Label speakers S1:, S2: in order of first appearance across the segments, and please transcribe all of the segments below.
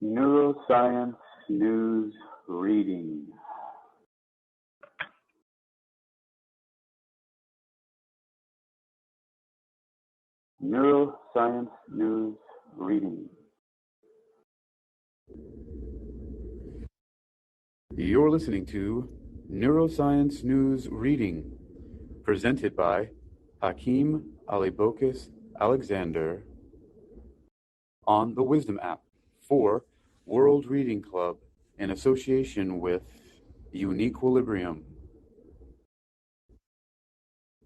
S1: Neuroscience News Reading. Neuroscience News Reading.
S2: You're listening to Neuroscience News Reading, presented by Hakeem Alibokis Alexander on the Wisdom app for World Reading Club in association with Uniquilibrium.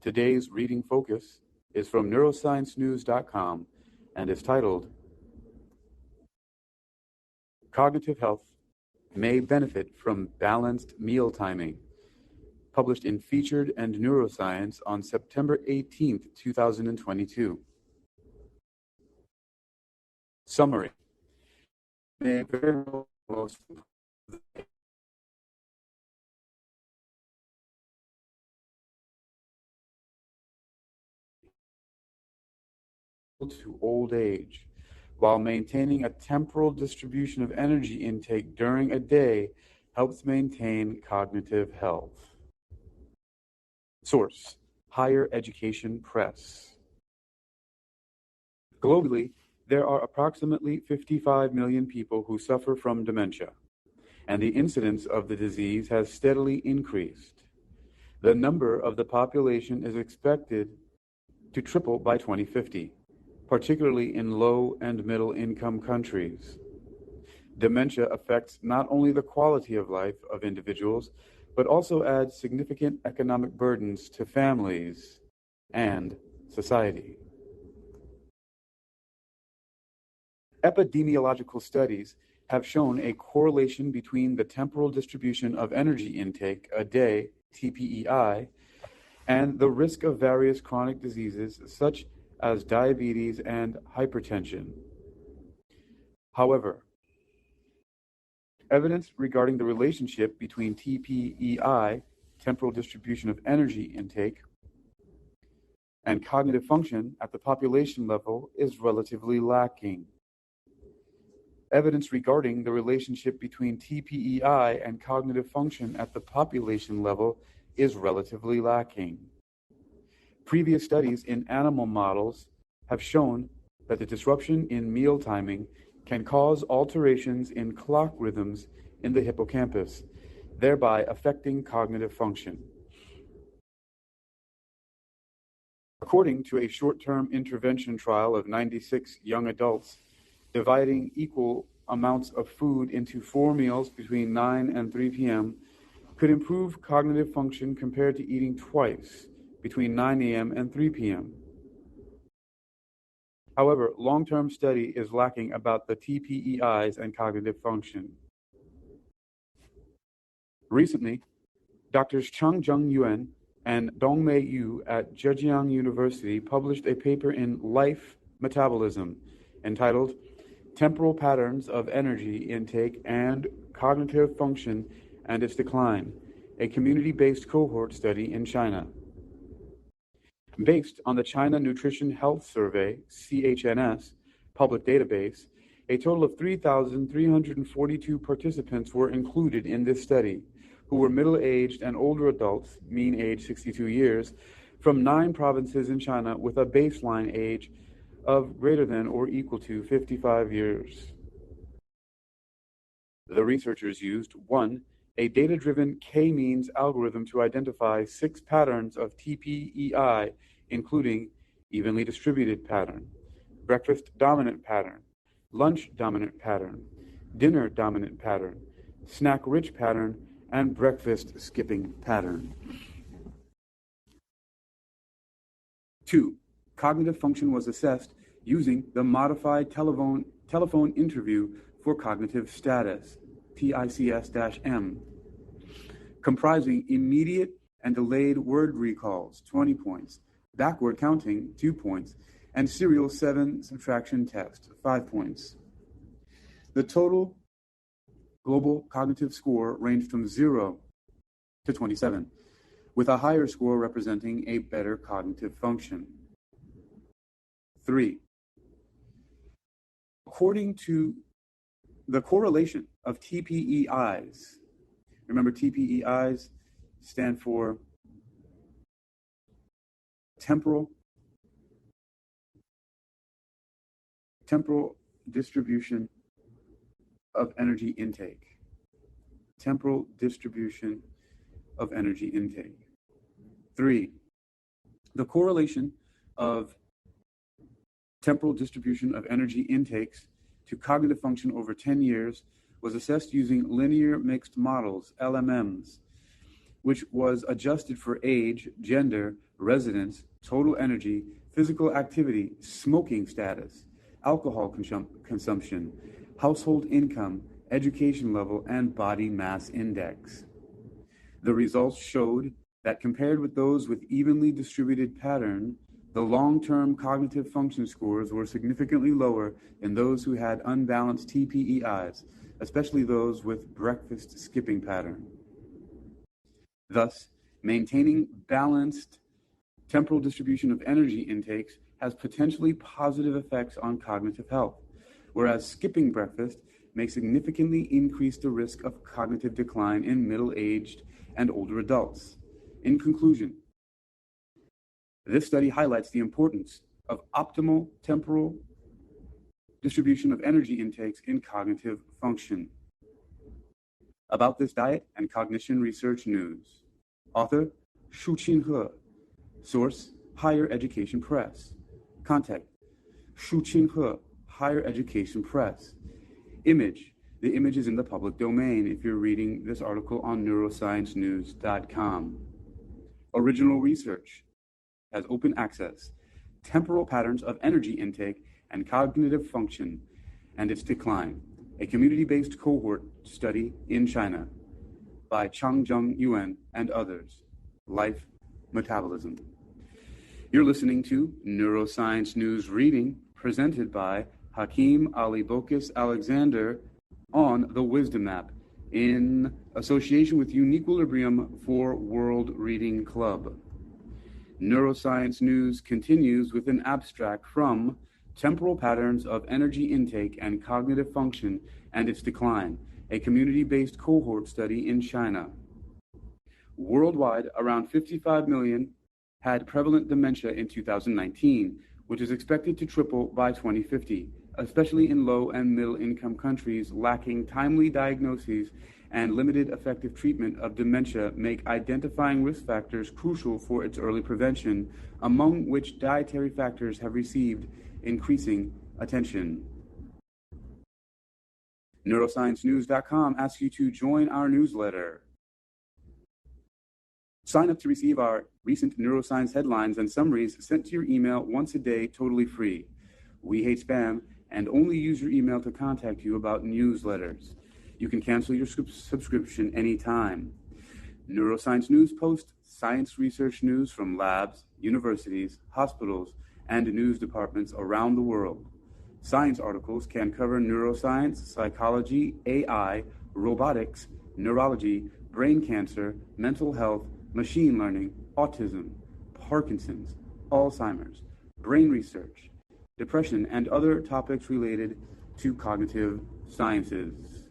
S2: Today's reading focus is from neurosciencenews.com and is titled Cognitive Health May Benefit from Balanced Meal Timing, published in Featured and Neuroscience on September 18th, 2022. Summary. May very most to old age, while maintaining a temporal distribution of energy intake during a day helps maintain cognitive health. Source: Higher Education Press. Globally, there are approximately 55 million people who suffer from dementia, and the incidence of the disease has steadily increased. The number of the population is expected to triple by 2050, particularly in low and middle income countries. Dementia affects not only the quality of life of individuals, but also adds significant economic burdens to families and society. Epidemiological studies have shown a correlation between the temporal distribution of energy intake a day, TPEI, and the risk of various chronic diseases such as diabetes and hypertension. However, evidence regarding the relationship between TPEI, temporal distribution of energy intake, and cognitive function at the population level is relatively lacking. Evidence regarding the relationship between TPEI and cognitive function at the population level is relatively lacking. Previous studies in animal models have shown that the disruption in meal timing can cause alterations in clock rhythms in the hippocampus, thereby affecting cognitive function. According to a short-term intervention trial of 96 young adults, dividing equal amounts of food into 4 meals between 9 and 3 p.m. could improve cognitive function compared to eating twice between 9 a.m. and 3 p.m. However, long-term study is lacking about the TPEIs and cognitive function. Recently, Drs. Changzheng Yuan and Dongmei Yu at Zhejiang University published a paper in Life Metabolism entitled Temporal Patterns of Energy Intake and Cognitive Function and Its Decline, a community-based cohort study in China. Based on the China Nutrition Health Survey, CHNS, public database, a total of 3,342 participants were included in this study, who were middle-aged and older adults, mean age 62 years, from 9 provinces in China with a baseline age of greater than or equal to 55 years. The researchers used 1. A data-driven K-means algorithm to identify 6 patterns of TPEI, including evenly distributed pattern, breakfast dominant pattern, lunch dominant pattern, dinner dominant pattern, snack rich pattern, and breakfast skipping pattern. 2. Cognitive function was assessed using the modified telephone interview for cognitive status, TICS-M, comprising immediate and delayed word recalls, 20 points, backward counting, 2 points, and serial 7 subtraction test, 5 points. The total global cognitive score ranged from 0 to 27, with a higher score representing a better cognitive function. 3. According to the correlation of TPEIs. Remember, TPEIs stand for temporal distribution of energy intake. Temporal distribution of energy intake. 3, the correlation of temporal distribution of energy intakes to cognitive function over 10 years was assessed using linear mixed models, LMMs, which was adjusted for age, gender, residence, total energy, physical activity, smoking status, alcohol consumption, household income, education level, and body mass index. The results showed that compared with those with evenly distributed pattern, the long-term cognitive function scores were significantly lower in those who had unbalanced TPEIs, especially those with breakfast skipping pattern. Thus, maintaining balanced temporal distribution of energy intakes has potentially positive effects on cognitive health, whereas skipping breakfast may significantly increase the risk of cognitive decline in middle-aged and older adults. In conclusion, this study highlights the importance of optimal temporal distribution of energy intakes in cognitive function. About this diet and cognition research news. Author, Shu Qinhe. Source, Higher Education Press. Contact, Shu Qinhe, Higher Education Press. Image, the image is in the public domain if you're reading this article on neurosciencenews.com. Original research has open access. Temporal patterns of energy intake and cognitive function and its decline. A community-based cohort study in China by Changjung Yuan and others. Life Metabolism. You're listening to Neuroscience News Reading, presented by Hakeem Ali Bokus Alexander on the Wisdom app in association with Uniquilibrium for World Reading Club. Neuroscience News continues with an abstract from Temporal Patterns of Energy Intake and Cognitive Function and Its Decline, a community-based cohort study in China. Worldwide, around 55 million had prevalent dementia in 2019, which is expected to triple by 2050, especially in low and middle-income countries lacking timely diagnoses and limited effective treatment of dementia make identifying risk factors crucial for its early prevention, among which dietary factors have received increasing attention. NeuroscienceNews.com asks you to join our newsletter. Sign up to receive our recent neuroscience headlines and summaries sent to your email once a day, totally free. We hate spam and only use your email to contact you about newsletters. You can cancel your subscription anytime. Neuroscience News posts science research news from labs, universities, hospitals, and news departments around the world. Science articles can cover neuroscience, psychology, AI, robotics, neurology, brain cancer, mental health, machine learning, autism, Parkinson's, Alzheimer's, brain research, depression, and other topics related to cognitive sciences.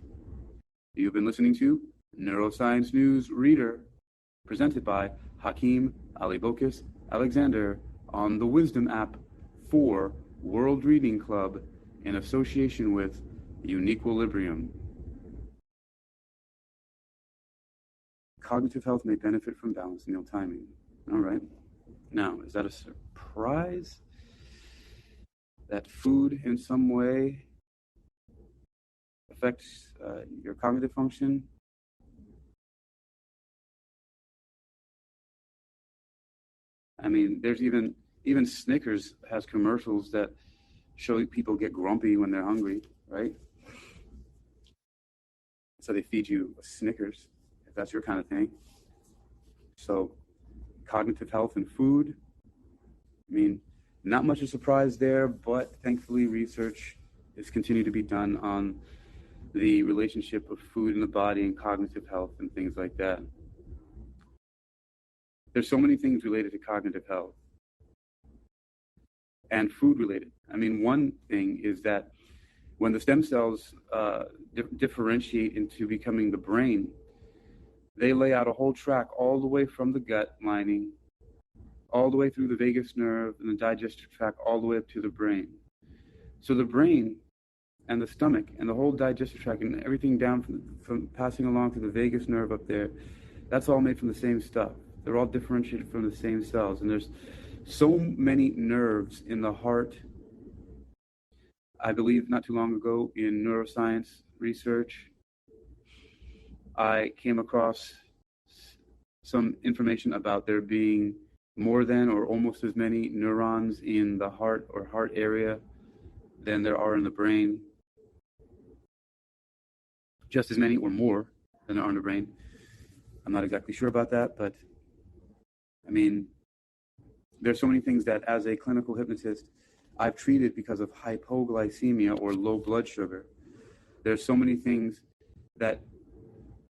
S2: You've been listening to Neuroscience News Reader, presented by Hakeem Ali Bokus Alexander on the Wisdom app for World Reading Club in association with Uniquilibrium. Cognitive health may benefit from balanced meal timing. All right. Now, is that a surprise that food in some way affects your cognitive function? I mean, there's even Snickers has commercials that show people get grumpy when they're hungry, right? So they feed you a Snickers, if that's your kind of thing. So cognitive health and food, I mean, not much of a surprise there, but thankfully research is continuing to be done on the relationship of food in the body and cognitive health and things like that. There's so many things related to cognitive health and food related. I mean, one thing is that When the stem cells differentiate into becoming the brain, they lay out a whole track all the way from the gut lining, all the way through the vagus nerve and the digestive tract, all the way up to the brain. So the brain and the stomach and the whole digestive tract and everything down from passing along to the vagus nerve up there, that's all made from the same stuff. They're all differentiated from the same cells. And there's so many nerves in the heart. I believe not too long ago in neuroscience research, I came across some information about there being more than or almost as many neurons in the heart or heart area than there are in the brain. Just as many or more than there are in the brain. I'm not exactly sure about that, but I mean, there's so many things that as a clinical hypnotist, I've treated because of hypoglycemia or low blood sugar. There's so many things that,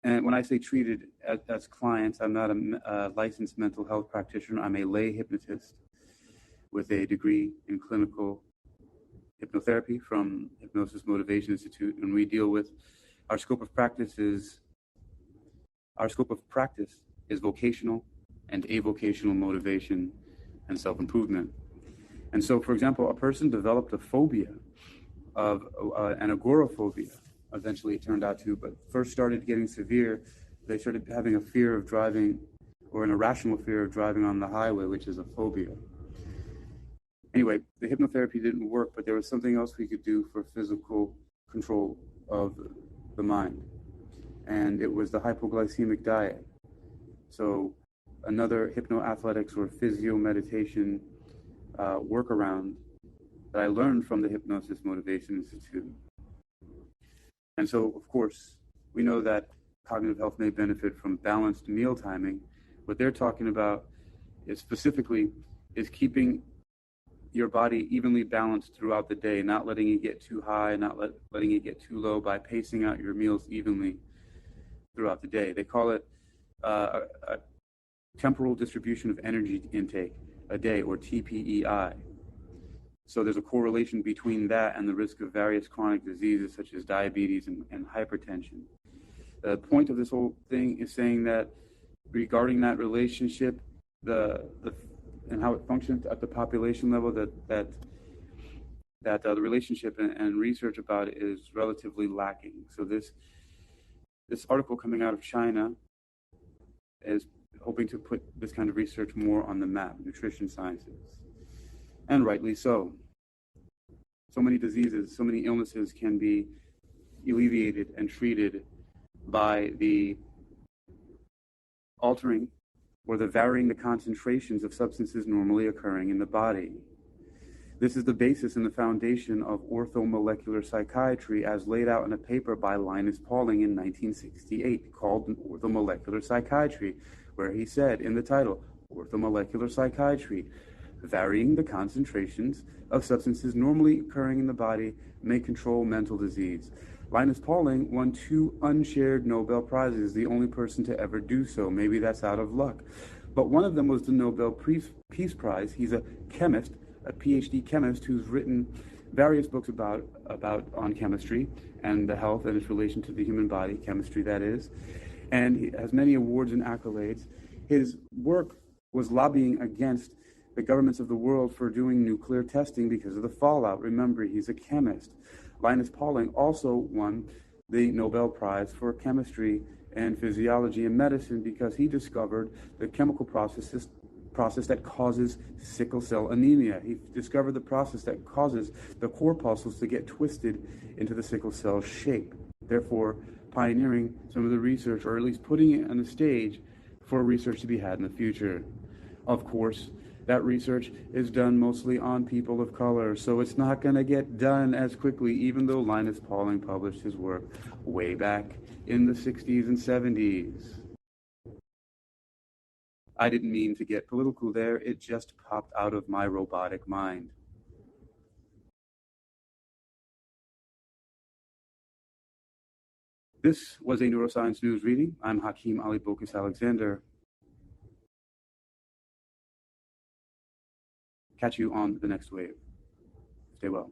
S2: and when I say treated as clients, I'm not a licensed mental health practitioner. I'm a lay hypnotist with a degree in clinical hypnotherapy from Hypnosis Motivation Institute, and we deal with our scope of practice is vocational and avocational motivation and self-improvement. And so, for example, a person developed a phobia of an agoraphobia, eventually it turned out to, but first started getting severe. They started having a fear of driving, or an irrational fear of driving on the highway, which is a phobia. Anyway, the hypnotherapy didn't work, but there was something else we could do for physical control of the mind. And it was the hypoglycemic diet. So another hypnoathletics or physio meditation workaround that I learned from the Hypnosis Motivation Institute. And so, of course, we know that cognitive health may benefit from balanced meal timing. What they're talking about is specifically is keeping your body evenly balanced throughout the day, not letting it get too high, not letting it get too low, by pacing out your meals evenly throughout the day. They call it a temporal distribution of energy intake a day, or TPEI. So there's a correlation between that and the risk of various chronic diseases such as diabetes and hypertension. The point of this whole thing is saying that regarding that relationship, and how it functions at the population level, that the relationship and research about it is relatively lacking. So this article coming out of China is hoping to put this kind of research more on the map, nutrition sciences, and rightly so. So many diseases, so many illnesses can be alleviated and treated by the altering or the varying the concentrations of substances normally occurring in the body. This is the basis and the foundation of orthomolecular psychiatry as laid out in a paper by Linus Pauling in 1968 called Orthomolecular Psychiatry, where he said in the title, Orthomolecular Psychiatry, varying the concentrations of substances normally occurring in the body may control mental disease. Linus Pauling won 2 unshared Nobel Prizes, the only person to ever do so. Maybe that's out of luck. But one of them was the Nobel Peace Prize. He's a chemist, a PhD chemist who's written various books about on chemistry and the health and its relation to the human body, chemistry that is. And he has many awards and accolades. His work was lobbying against the governments of the world for doing nuclear testing because of the fallout. Remember, he's a chemist. Linus Pauling also won the Nobel Prize for chemistry and physiology and medicine because he discovered the chemical process that causes sickle cell anemia. He discovered the process that causes the corpuscles to get twisted into the sickle cell shape, therefore pioneering some of the research, or at least putting it on the stage for research to be had in the future. Of course, that research is done mostly on people of color, so it's not going to get done as quickly, even though Linus Pauling published his work way back in the 60s and 70s. I didn't mean to get political there, it just popped out of my robotic mind. This was a Neuroscience News reading. I'm Hakeem Ali Bokus Alexander. Catch you on the next wave. Stay well.